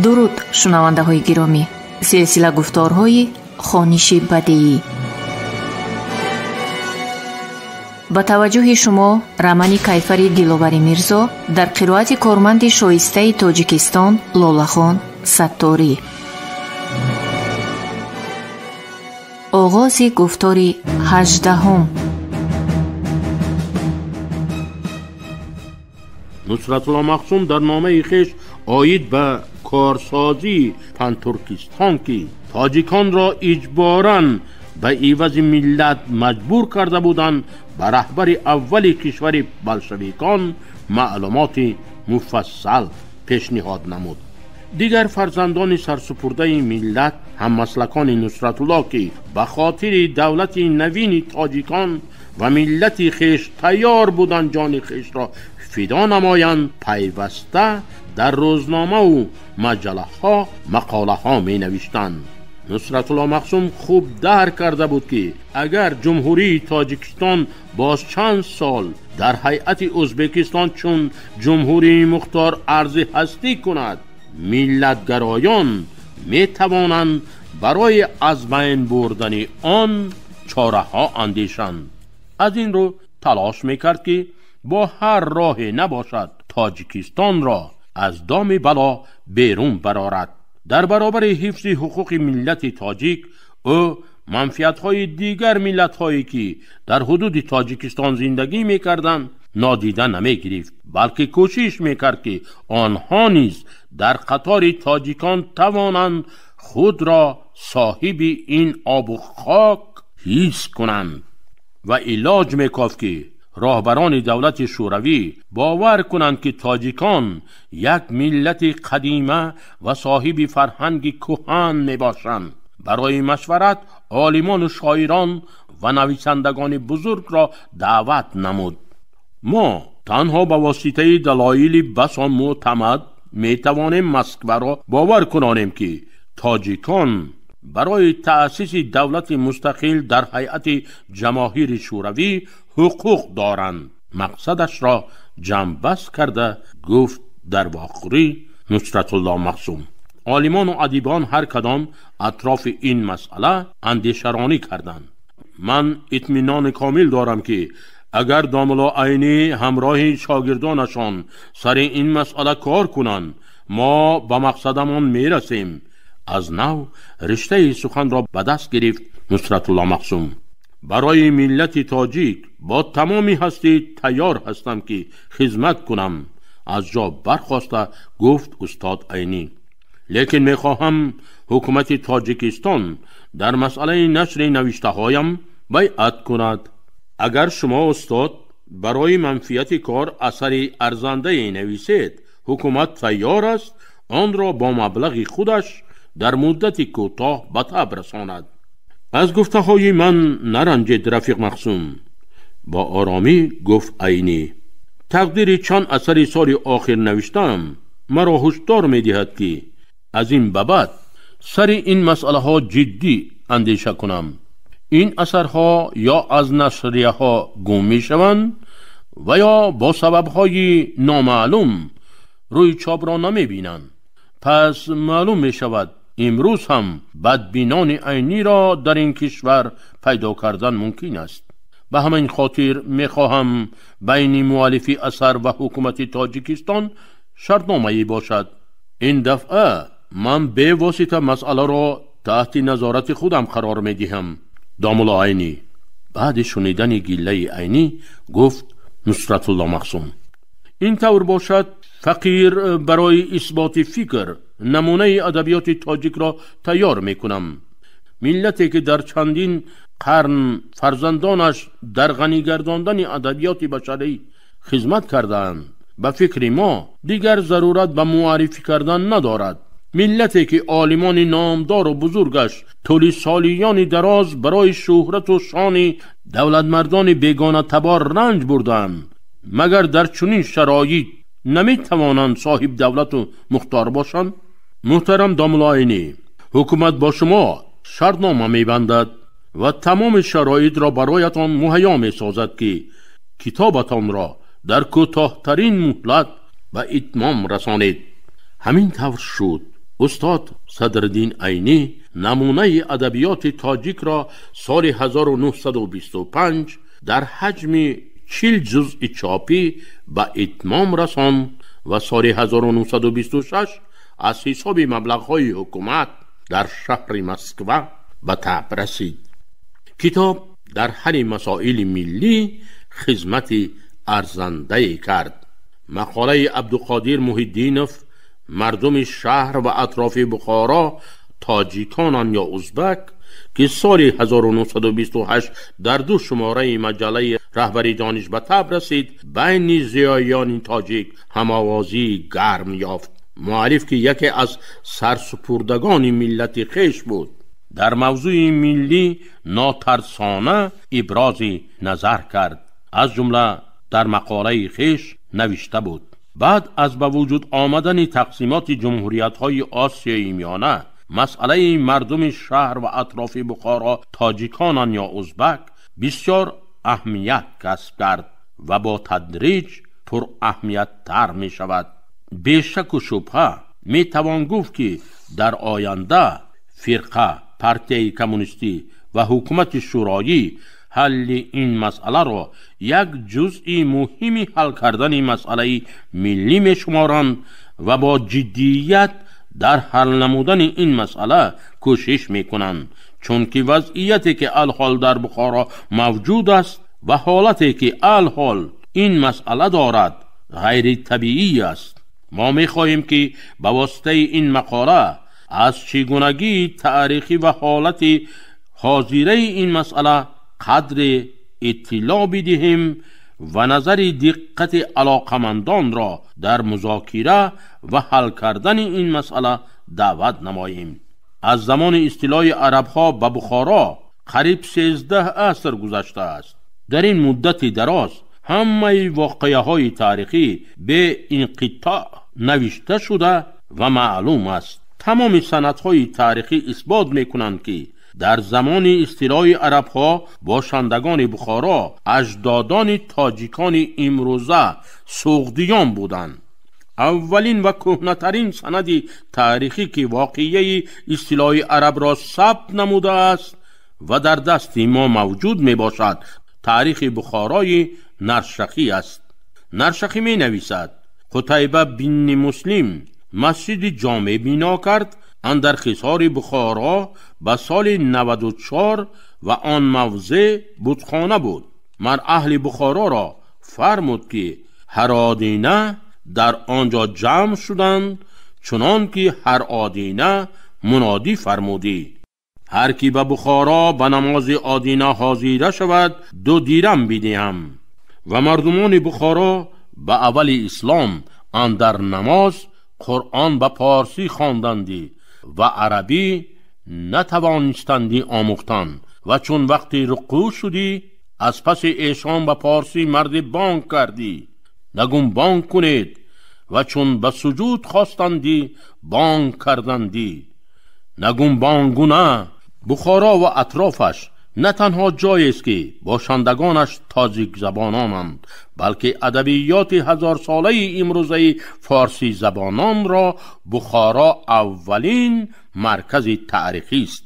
درود شنونده های گرامی، سلسله گفتارهای خوانش بدیعی. با توجه شما رمانی کیفری دلوری میرزا در قرائت کارمند شایسته تاجیکستان لولاخان ستاری. آغاز گفتار 18. نصرت الله مقسوم در نامه خویش آید به کارسازی پنترکستان که تاجیکان را اجباراً به عوض ملت مجبور کرده بودند به رهبر اولی کشور بلشویکان معلومات مفصل پیشنهاد نمود. دیگر فرزندان سرسپرده ملت هممسلکان نصرت الله که به خاطر دولت نوین تاجیکان و ملت خیش تیار بودند جان خیش را فدا نمایند، پیوسته در روزنامه و مجله ها مقاله ها می نوشتند. نصرت الله مقسوم خوب درک کرده بود که اگر جمهوری تاجیکستان باز چند سال در هیئت ازبکستان چون جمهوری مختار عرض هستی کند، ملتگرایان می توانند برای از بین بردن آن چاره ها اندیشند. از این رو تلاش می کرد که با هر راه نباشد تاجیکستان را از دام بلا بیرون برآورد. در برابر حفظ حقوق ملت تاجیک او منفعت‌های دیگر ملت‌هایی که در حدود تاجیکستان زندگی می‌کردند نادیده نمی‌گرفت، بلکه کوشش می‌کرد که آنها نیز در قطار تاجیکان توانند خود را صاحب این آب و خاک حس کنند و علاج می‌کافت که راهبران دولت شوروی باور کنند که تاجیکان یک ملت قدیمه و صاحب فرهنگ کهن می باشند. برای مشورت عالمان و شاعران و نویسندگان بزرگ را دعوت نمود. ما تنها به واسطه دلایل بسان معتمد می توانیم مسکو را باور کنانیم که تاجیکان برای تأسیس دولت مستقل در هیئت جماهیر شوروی حقوق دارند. مقصدش را جمع‌بست کرده گفت در واقعی نصرت الله مقسوم. عالمان و ادیبان هر کدام اطراف این مسئله اندیشه‌رانی کردند. من اطمینان کامل دارم که اگر داملا عینی همراه شاگردانشان سر این مسئله کار کنند ما به مقصدمان میرسیم. از نو رشته سخن را به دست گرفت نصرت الله مقسوم. برای ملت تاجیک با تمامی هستی تیار هستم که خدمت کنم. از جا برخاسته گفت استاد عینی، لیکن میخواهم حکومت تاجیکستان در مسئله نشر نوشته هایم بیعت کند. اگر شما استاد برای منفعت کار اثری ارزنده نویسید، حکومت تیار است آن را با مبلغ خودش در مدت کوتاه به تب رساند. از گفته های من نرنجید رفیق مقسوم. با آرامی گفت عینی، تقدیر چند اثر سال آخر نوشتم مرا هشدار می دهد که از این به بعد سر این مسئله ها جدی اندیشه کنم. این اثرها یا از نشریه ها گم می شوند و یا با سبب های نامعلوم روی چاپ را نمی بینند. پس معلوم می شود امروز هم بدبینان عینی را در این کشور پیدا کردن ممکن است. به همین خاطر می خواهم بین مؤلفی اثر و حکومت تاجیکستان شرطنامه‌ای باشد. این دفعه من به واسطه مسئله را تحت نظارت خودم قرار می دهم. داملا عینی. بعد شنیدن گله عینی گفت نصرت الله مقسوم، این طور باشد فقیر برای اثبات فکر نمونه ادبیات تاجیک را تیار می کنم. ملتی که در چندین قرن فرزندانش در غنی گرداندن ادبیات بشری خدمت کردند، به فکر ما دیگر ضرورت به معرفی کردن ندارد. ملتی که عالمان نامدار و بزرگش طول سالیان دراز برای شهرت و شان دولت مردان بیگانه تبار رنج بردند، مگر در چنین شرایط نمی توانند صاحب دولت و مختار باشند؟ محترم داملا عینی، حکومت با شما شرطنامه می بندد و تمام شرایط را برایتان مهیا می سازد که کتابتان را در کوتاه‌ترین مهلت به اتمام رسانید. همین طور شد استاد صدرالدین عینی نمونه ادبیات تاجیک را سال 1925 در حجم 40 جزء چاپی به اتمام رساند و سال 1926 از حساب مبلغ‌های حکومت در شهر مسکو به طبع رسید. کتاب در حل مسائل ملی خدمت ارزنده کرد. مقاله عبدالقادر محی‌الدینوف مردم شهر و اطراف بخارا تاجیکانان یا ازبک که سال 1928 در 2 شماره مجله رهبری دانش به طبع رسید، بین زیایان تاجیک هم‌آوازی گرم یافت. مؤلف که یکی از سرسپردگان ملت خویش بود، در موضوع ملی ناترسانه ابراز نظر کرد. از جمله در مقاله خویش نوشته بود: بعد از به وجود آمدن تقسیمات جمهوریت‌های آسیای میانه، مسئله مردم شهر و اطراف بخارا تاجیکانان یا ازبک بسیار اهمیت کسب کرد و با تدریج پر اهمیت تر می شود. بیشک و شبهه می توان گفت که در آینده فرقه پارتی کمونیستی و حکومت شورایی حل این مسئله را یک جزئی مهمی حل کردن مسئله ملی می شمارند و با جدیت در حل نمودن این مسئله کوشش می کنند، چون که وضعیتی که الحال در بخارا موجود است و حالتی که الحال این مسئله دارد غیر طبیعی است. ما می خواهیم که به واسطه این مقاله از چگونگی تاریخی و حالت حاضره این مسئله قدر اطلاع بدهیم و نظر دقت علاقمندان را در مذاکره و حل کردن این مسئله دعوت نماییم. از زمان استیلای عرب ها به بخارا قریب 13 عصر گذشته است. در این مدت دراز همه واقعه های تاریخی به انقطاع نوشته شده و معلوم است. تمام سندهای تاریخی اثبات میکنند که در زمان استیلای عرب ها باشندگان بخارا اجدادان تاجیکان امروزه سغدیان بودند. اولین و کهنه‌ترین سند تاریخی که واقعه استیلای عرب را ثبت نموده است و در دست ما موجود می باشد تاریخ بخارای نرشخی است. نرشخی می نویسد: قتیبه بن مسلم مسجد جامع بنا کرد اندر خیسار بخارا به سال 94 و آن موضع بتخانه بود. مر اهل بخارا را فرمود که هر آدینه در آنجا جمع شدند، چنان که هر آدینه منادی فرمودی: هر کی به بخارا به نماز آدینه حاضر شود 2 دیرم بدهم. و مردمان بخارا به اول اسلام اندر نماز قرآن به پارسی خواندندی و عربی نتوانستندی آموختن و چون وقتی رکوع شدی از پس ایشان به پارسی مرد بانگ کردی نگون بانگ کنید و چون به سجود خواستندی بانگ کردندی نگون بانگونه. بخارا و اطرافش نه تنها جایی است که باشندگانش تاجیک زبانانند، بلکه ادبیات 1000 ساله امروزه فارسی زبانان را بخارا اولین مرکز تاریخی است.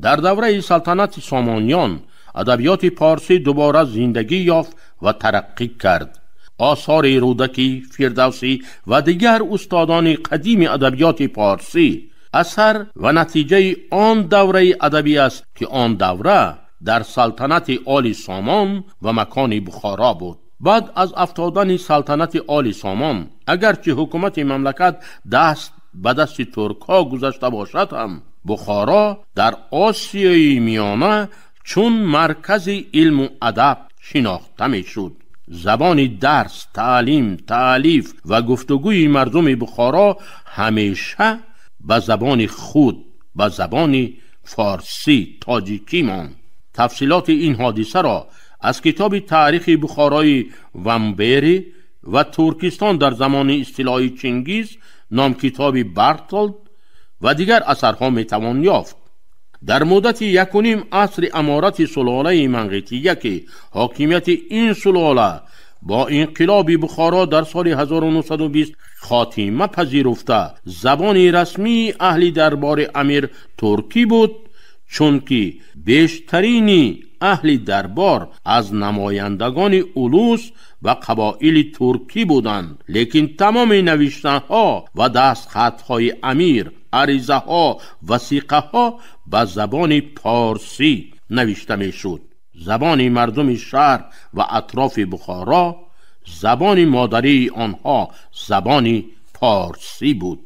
در دوره سلطنت سامانیان ادبیات فارسی دوباره زندگی یافت و ترقی کرد. آثار رودکی، فردوسی و دیگر استادان قدیم ادبیات فارسی اثر و نتیجه آن دوره ادبی است که آن دوره در سلطنت آل سامان و مکان بخارا بود. بعد از افتادن سلطنت آل سامان اگرچه حکومت مملکت دست به دست ترک ها گذشته باشد هم بخارا در آسیای میانه چون مرکز علم و ادب شناخته می شد. زبان درس، تعلیم، تألیف و گفتگوی مردم بخارا همیشه به زبان خود، به زبان فارسی تاجیکی ماند. تفصیلات این حادثه را از کتاب تاریخ بخارای ومبری و ترکستان در زمان استیلای چنگیز نام کتاب برتلد و دیگر اثرها میتوان یافت. در مدت 1.5 عصر امارت سلاله منقیطیه که حاکمیت این سلاله با انقلاب بخارا در سال 1920 خاتمه پذیرفته زبان رسمی اهل دربار امیر ترکی بود، چون که بیشترین اهل دربار از نمایندگان اولوس و قبایل ترکی بودند. لیکن تمام نوشته‌ها و دستخطهای امیر، عریضه ها، وثیقه ها به زبان پارسی نوشته می شد. زبان مردم شهر و اطراف بخارا، زبان مادری آنها زبان پارسی بود.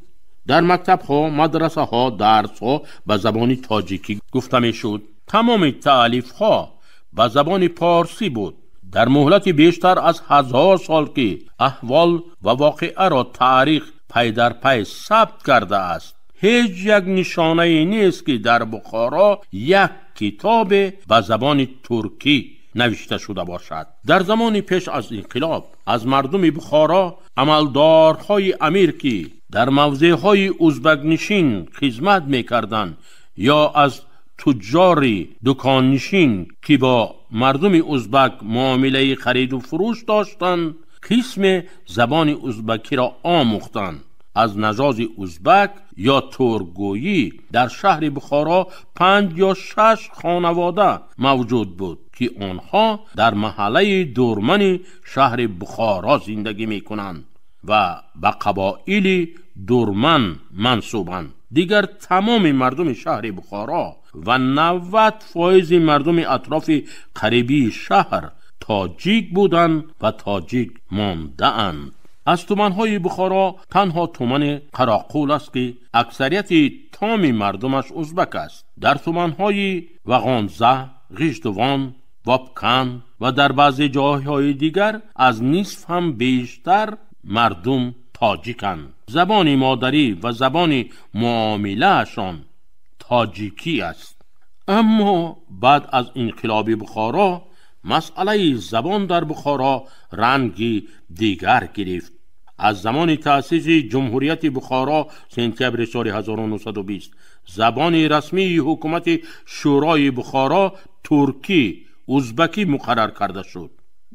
در مکتب ها، مدرسه ها، درس ها به زبان تاجیکی گفته می شد. تمام تألیف ها به زبان پارسی بود. در مهلت بیشتر از 1000 سال که احوال و واقعه را تاریخ پی در پی ثبت کرده است، هیچ یک نشانه نیست که در بخارا یک کتاب به زبان ترکی نوشته شده باشد. در زمان پیش از انقلاب از مردم بخارا عملدارهای امیر که در موضعهای ازبک نشین خدمت می‌کردند یا از تجاری دکان نشین که با مردم ازبک معامله خرید و فروش داشتند، قسم زبان ازبکی را آموختند. از نژاد ازبک یا ترکگویی در شهر بخارا 5 یا 6 خانواده موجود بود که آنها در محله دورمن شهر بخارا زندگی می کنند و به قبایل دورمن منسوبند. دیگر تمام مردم شهر بخارا و 90% مردم اطراف قریبی شهر تاجیک بودند و تاجیک مانده اند. از تومن‌های بخارا تنها تومن قراقول است که اکثریت تام مردمش ازبک است. در تومن‌های وغانزه، غیشتوان، وابکن و در بعضی جاهای دیگر از نصف هم بیشتر مردم تاجیکند. زبان مادری و زبان معامله‌شان تاجیکی است. اما بعد از انقلاب بخارا مسئله زبان در بخارا رنگی دیگر گرفت. از زمان تأسیس جمهوریت بخارا سپتامبر سال 1920 زبان رسمی حکومت شورای بخارا ترکی ازبکی مقرر کرده شد.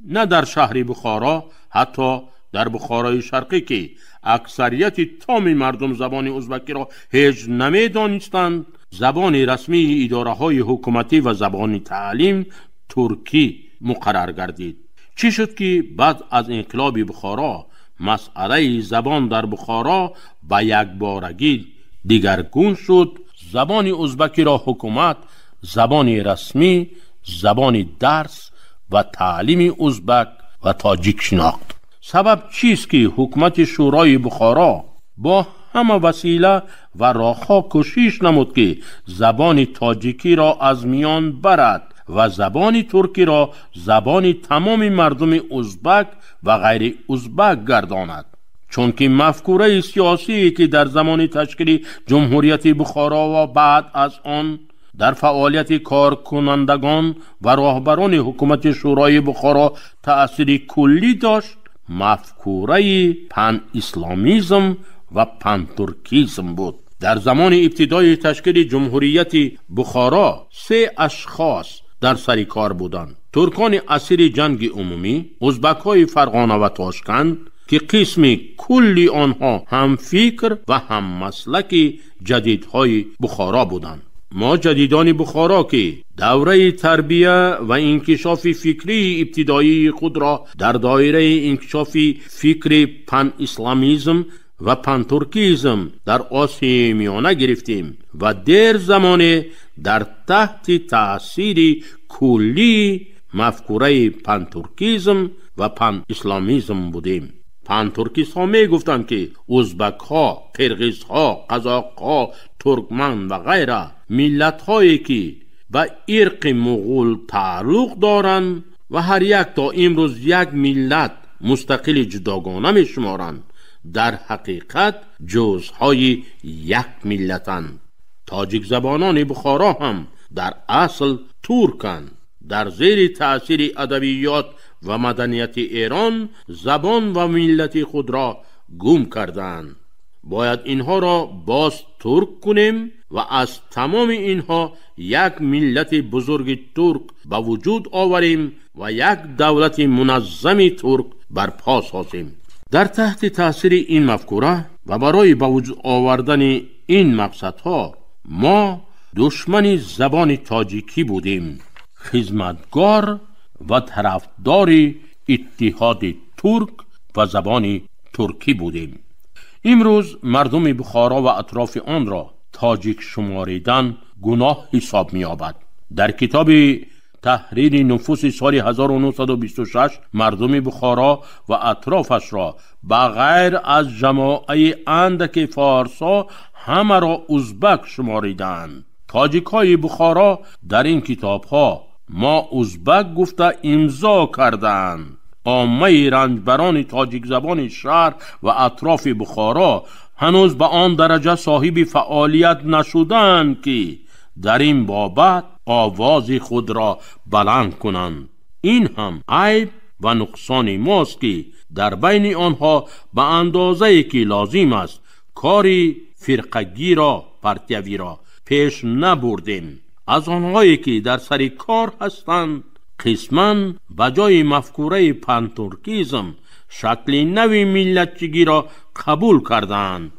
نه در شهر بخارا، حتی در بخارای شرقی که اکثریت تام مردم زبان ازبکی را هیچ نمی‌دانستند، زبان رسمی اداره های حکومتی و زبان تعلیم ترکی مقرر گردید. چی شد که بعد از انقلاب بخارا مسئله زبان در بخارا به یک بارگی دیگرگون شد؟ زبان ازبکی را حکومت زبان رسمی، زبان درس و تعلیم ازبک و تاجیک شناخت. سبب چیست که حکومت شورای بخارا با همه وسیله و راه‌ها کوشش نمود که زبان تاجیکی را از میان برد و زبان ترکی را زبان تمام مردم ازبک و غیر ازبک گرداند؟ چون که مفکوره سیاسی که در زمان تشکیل جمهوریت بخارا و بعد از آن در فعالیت کارکنندگان و راهبران حکومت شورای بخارا تأثیر کلی داشت، مفکوره پن اسلامیزم و پن ترکیزم بود. در زمان ابتدای تشکیل جمهوریت بخارا 3 اشخاص در سر کار بودند: ترکان اسیر جنگ عمومی، ازبک‌های فرغانه و تاشکند که قسم کلی آنها هم فکر و هم مسلک جدیدهای بخارا بودند. ما جدیدان بخارا که دوره تربیه و انکشاف فکری ابتدایی خود را در دایره انکشاف فکر پن اسلامیزم و پن ترکیزم در آسیای میانه گرفتیم و در زمان در تحت تأثیر کلی مفکوره پن ترکیزم و پن اسلامیزم بودیم. پن ترکیست ها می گفتند که ازبک ها، قرغیز ها، قزاق ها، ترکمن و غیره ملت هایی که به ارق مغول تعلق دارند و هر یک تا امروز یک ملت مستقل جداگانه می شمارند، در حقیقت جزهای یک ملتند. تاجیک زبانان بخارا هم در اصل ترکند. در زیر تأثیر ادبیات و مدنیت ایران زبان و ملت خود را گم کردند. باید اینها را باز ترک کنیم و از تمام اینها یک ملت بزرگ ترک به وجود آوریم و یک دولت منظم ترک برپا سازیم. در تحت تاثیر این مفکوره و برای به وجود آوردن این مقصدها ما دشمن زبان تاجیکی بودیم، خدمتگار و طرفدار اتحاد ترک و زبان ترکی بودیم. امروز مردم بخارا و اطراف آن را تاجیک شماریدن گناه حساب می‌یابد. در کتاب تحریر نفوس سال 1926 مردم بخارا و اطرافش را بغیر از جماعه اندک فارسا همه را ازبک شماریدند. تاجیک‌های بخارا در این کتاب‌ها ما ازبک گفته امضا کردند. عامه رنجبران تاجیک زبان شهر و اطراف بخارا هنوز به آن درجه صاحب فعالیت نشدند که در این بابت آواز خود را بلند کنند. این هم عیب و نقصان ماست که در بین آنها به اندازه‌ای که لازم است کاری فرقگی را، پرتیوی را پیش نبردیم. از آنهایی که در سر کار هستند قسماً بجای مفکوره پنترکیزم شکل نوی ملتچگی را قبول کردند.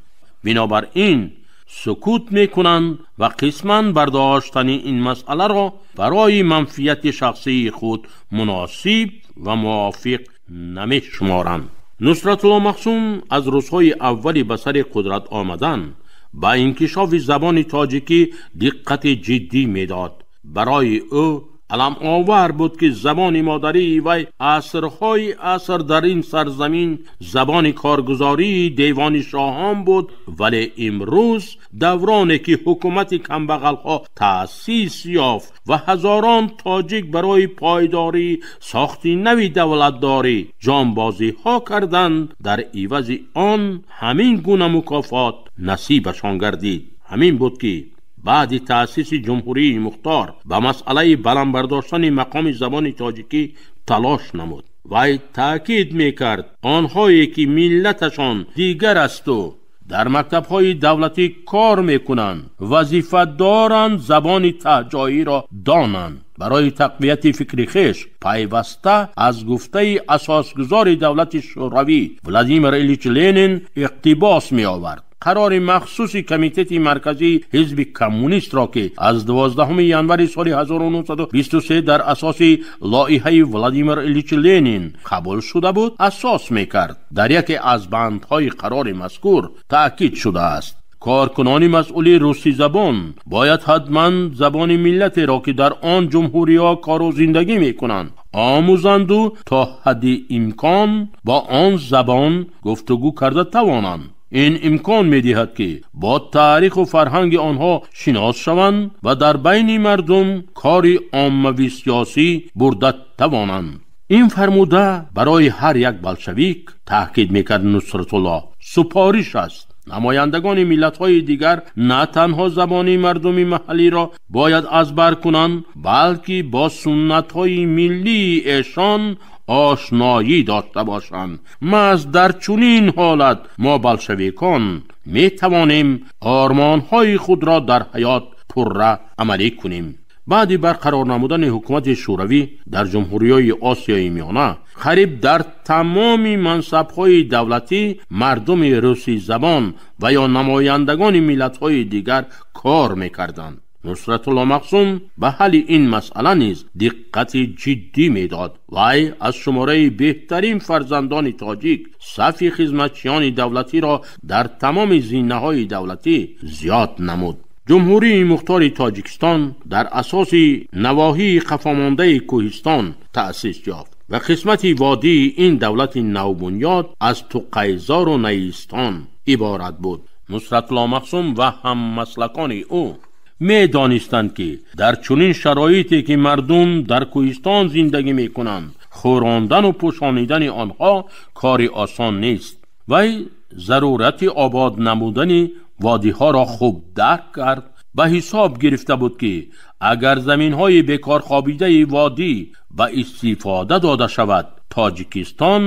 بنابراین سکوت میکنند و قسماً برداشتن این مسئله را برای منفعت شخصی خود مناسب و موافق نمیشمارند. نصرت الله مقسوم از روزهای اولی به سر قدرت آمدن با انکشاف زبان تاجیکی دقت جدی میداد. برای او علم آور بود که زبان مادری و عصرهای عصر در این سرزمین زبان کارگزاری دیوان شاهان بود، ولی امروز دورانی که حکومت کمبغل‌ها تأسیس یافت و هزاران تاجیک برای پایداری ساختی نوی دولتداری جانبازی ها کردند، در عوض آن همین گونه مکافات نصیبشان گردید. همین بود که بعد تأسیس جمهوری مختار به مسئله بلند برداشتن مقام زبان تاجیکی تلاش نمود و تأکید میکرد آنهایی که ملتشان دیگر است و در مکتب‌های دولتی کار میکنند وظیفه دارند زبان تهجایی را دانند. برای تقویت فکر خویش پیوسته از گفته اساسگزار دولت شوروی ولادیمیر ایلیچ لنین اقتباس می آورد. قرار مخصوص کمیته مرکزی حزب کمونیست را که از 12 ژانویه سال 1923 در اساس لایحه ولادیمیر ایلیچ لنین قبول شده بود اساس میکرد. در یکی از بندهای قرار مذکور تأکید شده است کارکنان مسئول روسی زبان باید حتما زبان ملت را که در آن جمهوری‌ها کار و زندگی میکنند آموزند و تا حد امکان با آن زبان گفتگو کرده توانند. این امکان می‌دهد که با تاریخ و فرهنگ آنها شناس شوند و در بین مردم کاری عامه سیاسی برده توانند. این فرموده برای هر یک بلشویک تاکید می‌کرد نصرت الله سپارش است. نمایندگان ملت‌های دیگر نه تنها زبان مردم محلی را باید از بر کنند بلکه با سنت‌های ملی ایشان آشنایی داشته باشند. محض در چنین حالت ما بلشویکان می توانیم آرمان‌های خود را در حیات پرره عملی کنیم. بعد برقرار نمودن حکومت شوروی در جمهوری‌های آسیای میانه قریب در تمام منصب‌های دولتی مردم روسی زبان و یا نمایندگان ملت‌های دیگر کار می‌کردند. نصرت الله مقسوم به حل این مسئله نیز دقت جدی میداد. وی از شماره بهترین فرزندان تاجیک صف خدمتچیان دولتی را در تمام زینه‌های دولتی زیاد نمود. جمهوری مختار تاجیکستان در اساس نواحی خفامانده کوهستان تأسیس یافت و قسمت وادی این دولت نوبنیاد از توقیزار و نیستان عبارت بود. نصرت الله مقسوم و هم مسلکان او می دانستند که در چنین شرایطی که مردم در کوهستان زندگی می کنند خوراندن و پوشانیدن آنها کاری آسان نیست و ضرورت آباد نمودن وادی ها را خوب درک کرد. به حساب گرفته بود که اگر زمین های بیکار خوابیده وادی و استفاده داده شود تاجیکستان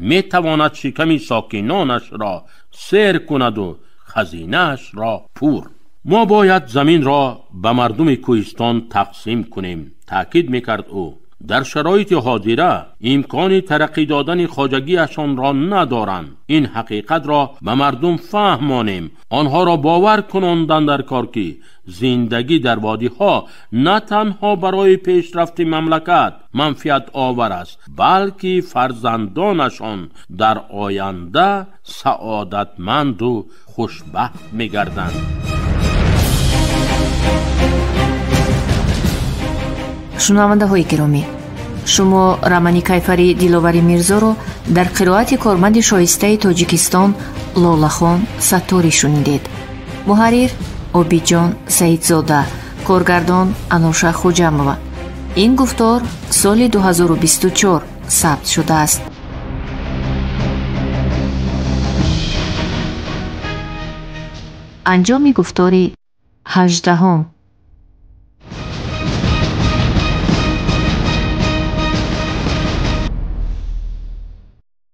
می تواند شکم ساکنانش را سیر کند و خزینه‌اش را پر. ما باید زمین را به مردم کوهستان تقسیم کنیم، تاکید میکرد او. در شرایط حاضره امکان ترقی دادن خواجگیشان را ندارند. این حقیقت را به مردم فهمانیم، آنها را باور کناندن در کار که زندگی در وادی ها نه تنها برای پیشرفت مملکت منفعت آور است، بلکه فرزندانشان در آینده سعادتمند و خوشبخت می‌گردند. шунавандаҳои гиромӣ, шумо рамани кайфари диловари мирзоро дар қироати корманди шоистаи тоҷикистон лолахон сатторӣ шунидед. муҳаррир обиҷон саидзода, коргардон ануша хуҷамова. ин гуфтор соли 2024 сабт шудааст. анҷоми гуфтори 18